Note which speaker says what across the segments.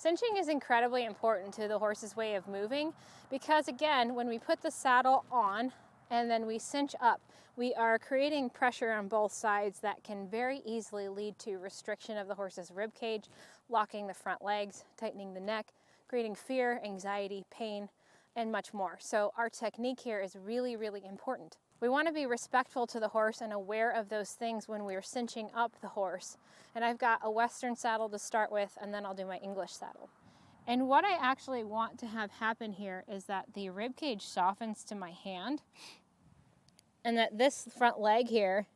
Speaker 1: Cinching is incredibly important to the horse's way of moving because, again, when we put the saddle on and then we cinch up, we are creating pressure on both sides that can very easily lead to restriction of the horse's rib cage, locking the front legs, tightening the neck, creating fear, anxiety, pain, and much more. So our technique here is really, really important. We want to be respectful to the horse and aware of those things when we're cinching up the horse. And I've got a Western saddle to start with, and then I'll do my English saddle. And what I actually want to have happen here is that the rib cage softens to my hand, and that this front leg here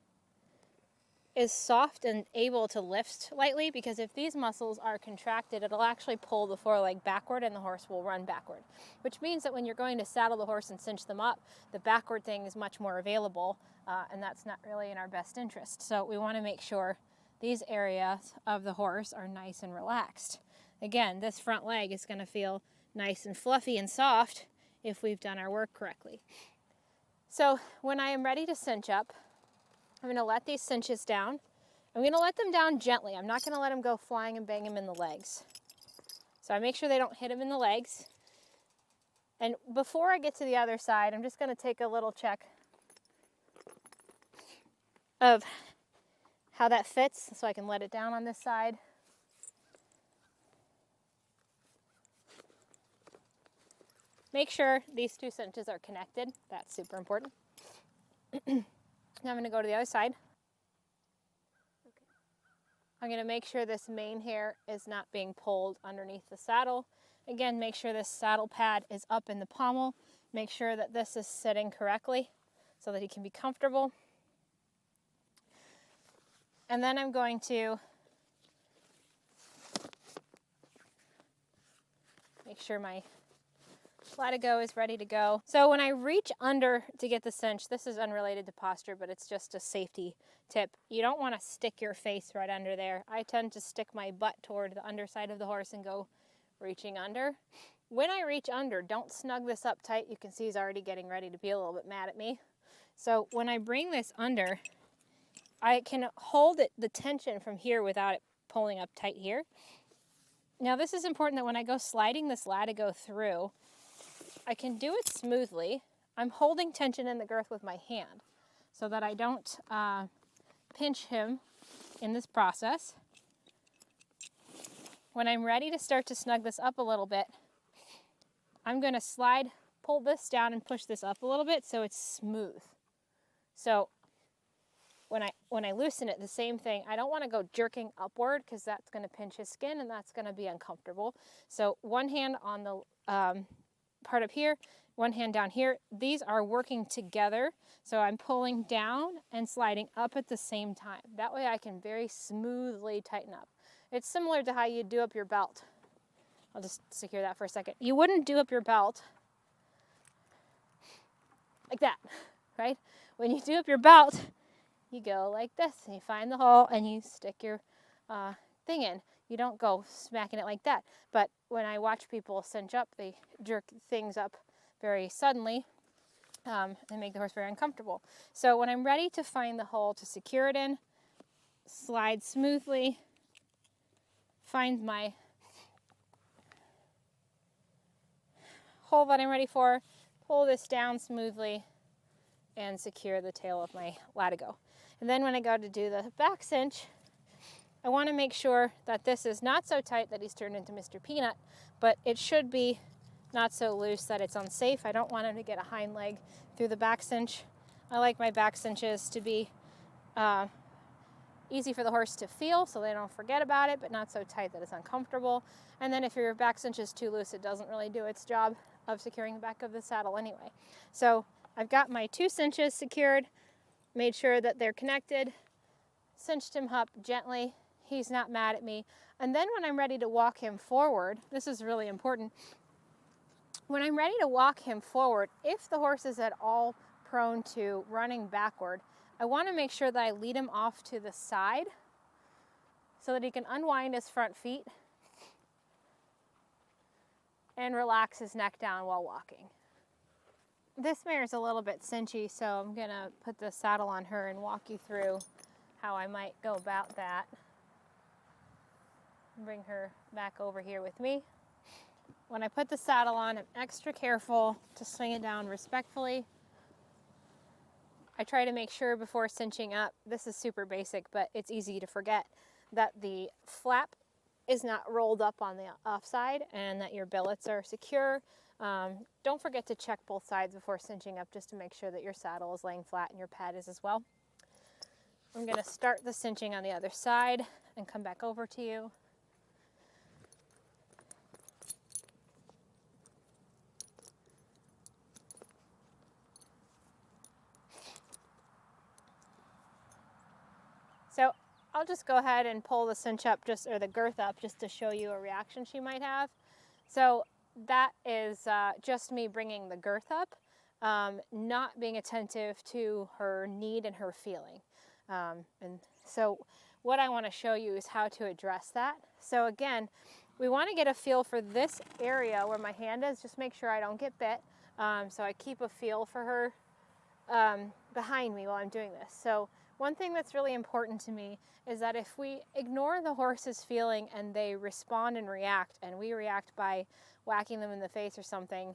Speaker 1: is soft and able to lift lightly, because if these muscles are contracted, it'll actually pull the foreleg backward and the horse will run backward, which means that when you're going to saddle the horse and cinch them up, the backward thing is much more available, and that's not really in our best interest. So we want to make sure these areas of the horse are nice and relaxed. Again, this front leg is going to feel nice and fluffy and soft if we've done our work correctly. So when I am ready to cinch up, I'm going to let these cinches down. I'm going to let them down gently. I'm not going to let them go flying and bang them in the legs. So I make sure they don't hit them in the legs. And before I get to the other side, I'm just going to take a little check of how that fits so I can let it down on this side. Make sure these two cinches are connected. That's super important. Now I'm going to go to the other side. I'm going to make sure this mane hair is not being pulled underneath the saddle. Again, make sure this saddle pad is up in the pommel. Make sure that this is sitting correctly so that he can be comfortable. And then I'm going to make sure my latigo is ready to go. So when I reach under to get the cinch, this is unrelated to posture, but it's just a safety tip. You don't want to stick your face right under there. I tend to stick my butt toward the underside of the horse and go reaching under. When I reach under, don't snug this up tight. You can see he's already getting ready to be a little bit mad at me. So when I bring this under, I can hold it, the tension from here without it pulling up tight here. Now this is important that when I go sliding this latigo through, I can do it smoothly. I'm holding tension in the girth with my hand so that I don't pinch him in this process. When I'm ready to start to snug this up a little bit, I'm going to pull this down and push this up a little bit so it's smooth. So when I loosen it, the same thing. I don't want to go jerking upward because that's going to pinch his skin and that's going to be uncomfortable. So one hand on the part up here, one hand down here. These are working together. So I'm pulling down and sliding up at the same time. That way I can very smoothly tighten up. It's similar to how you do up your belt. I'll just secure that for a second. You wouldn't do up your belt like that, right? When you do up your belt, you go like this, and you find the hole, and you stick your thing in. You don't go smacking it like that. But when I watch people cinch up, they jerk things up very suddenly and make the horse very uncomfortable. So when I'm ready to find the hole to secure it in, slide smoothly, find my hole that I'm ready for, pull this down smoothly, and secure the tail of my latigo. And then when I go to do the back cinch, I want to make sure that this is not so tight that he's turned into Mr. Peanut, but it should be not so loose that it's unsafe. I don't want him to get a hind leg through the back cinch. I like my back cinches to be easy for the horse to feel so they don't forget about it, but not so tight that it's uncomfortable. And then if your back cinch is too loose, it doesn't really do its job of securing the back of the saddle anyway. So I've got my two cinches secured, made sure that they're connected, cinched him up gently. He's not mad at me. And then when I'm ready to walk him forward, this is really important. When I'm ready to walk him forward, if the horse is at all prone to running backward, I want to make sure that I lead him off to the side so that he can unwind his front feet and relax his neck down while walking. This mare is a little bit cinchy, so I'm going to put the saddle on her and walk you through how I might go about that. Bring her back over here with me. When I put the saddle on, I'm extra careful to swing it down respectfully. I try to make sure before cinching up, this is super basic, but it's easy to forget, that the flap is not rolled up on the offside and that your billets are secure. Don't forget to check both sides before cinching up, just to make sure that your saddle is laying flat and your pad is as well. I'm going to start the cinching on the other side and come back over to you. So I'll just go ahead and pull the cinch up, or the girth up, just to show you a reaction she might have. So that is just me bringing the girth up, not being attentive to her need and her feeling. And so what I want to show you is how to address that. So again, we want to get a feel for this area where my hand is, just make sure I don't get bit. So I keep a feel for her behind me while I'm doing this. So one thing that's really important to me is that if we ignore the horse's feeling and they respond and react, and we react by whacking them in the face or something,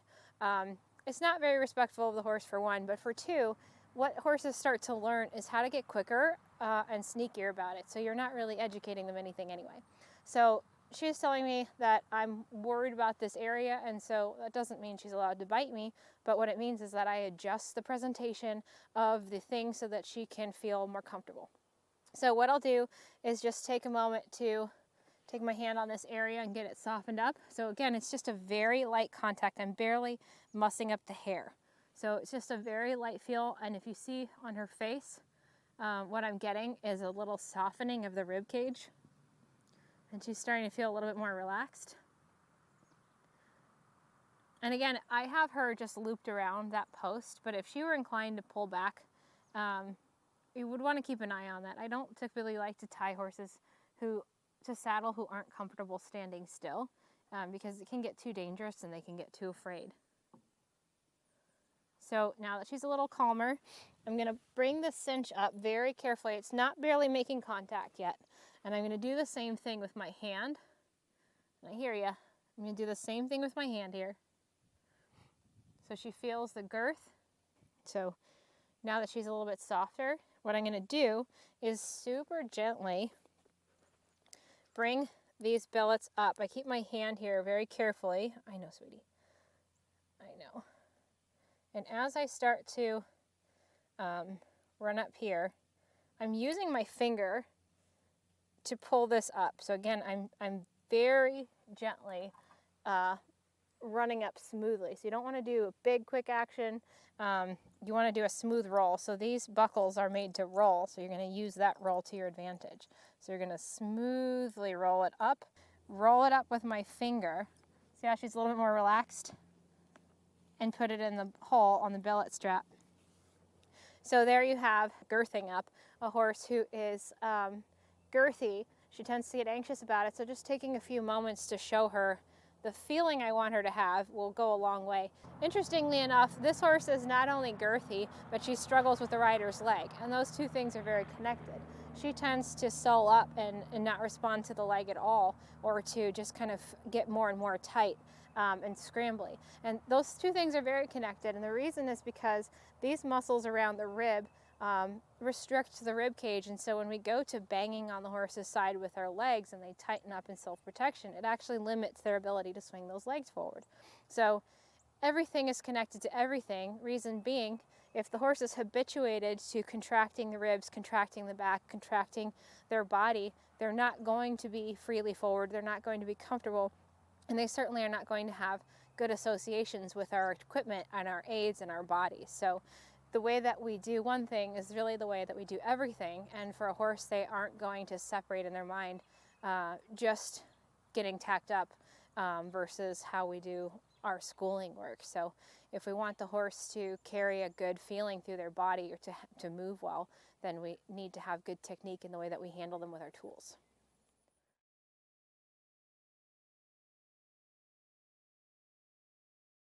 Speaker 1: it's not very respectful of the horse, for one, but for two, what horses start to learn is how to get quicker and sneakier about it. So you're not really educating them anything anyway. So she's telling me that I'm worried about this area, and so that doesn't mean she's allowed to bite me, but what it means is that I adjust the presentation of the thing so that she can feel more comfortable. So what I'll do is just take a moment to take my hand on this area and get it softened up. So again, it's just a very light contact. I'm barely mussing up the hair. So it's just a very light feel, and if you see on her face, what I'm getting is a little softening of the rib cage. And she's starting to feel a little bit more relaxed. And again, I have her just looped around that post, but if she were inclined to pull back, you would want to keep an eye on that. I don't typically like to tie horses to saddle who aren't comfortable standing still, because it can get too dangerous and they can get too afraid. So now that she's a little calmer, I'm going to bring the cinch up very carefully. It's not barely making contact yet. And I'm going to do the same thing with my hand. I hear you. I'm going to do the same thing with my hand here. So she feels the girth. So now that she's a little bit softer, what I'm going to do is super gently bring these billets up. I keep my hand here very carefully. I know, sweetie. I know. And as I start to run up here, I'm using my finger to pull this up. So again, I'm very gently running up smoothly. So you don't want to do a big quick action. You want to do a smooth roll. So these buckles are made to roll, so you're going to use that roll to your advantage. So you're going to smoothly roll it up with my finger. See how she's a little bit more relaxed? And put it in the hole on the billet strap. So there you have girthing up, a horse who is girthy. She tends to get anxious about it, so just taking a few moments to show her the feeling I want her to have will go a long way. Interestingly enough, this horse is not only girthy, but she struggles with the rider's leg, and those two things are very connected. She tends to sole up and not respond to the leg at all, or to just kind of get more and more tight and scrambly. And those two things are very connected, and the reason is because these muscles around the rib restrict the rib cage, and so when we go to banging on the horse's side with our legs and they tighten up in self-protection, it actually limits their ability to swing those legs forward. So everything is connected to everything, reason being, if the horse is habituated to contracting the ribs, contracting the back, contracting their body, they're not going to be freely forward, they're not going to be comfortable, and they certainly are not going to have good associations with our equipment and our aids and our bodies. So the way that we do one thing is really the way that we do everything, and for a horse, they aren't going to separate in their mind just getting tacked up versus how we do our schooling work. So if we want the horse to carry a good feeling through their body or to move well, then we need to have good technique in the way that we handle them with our tools.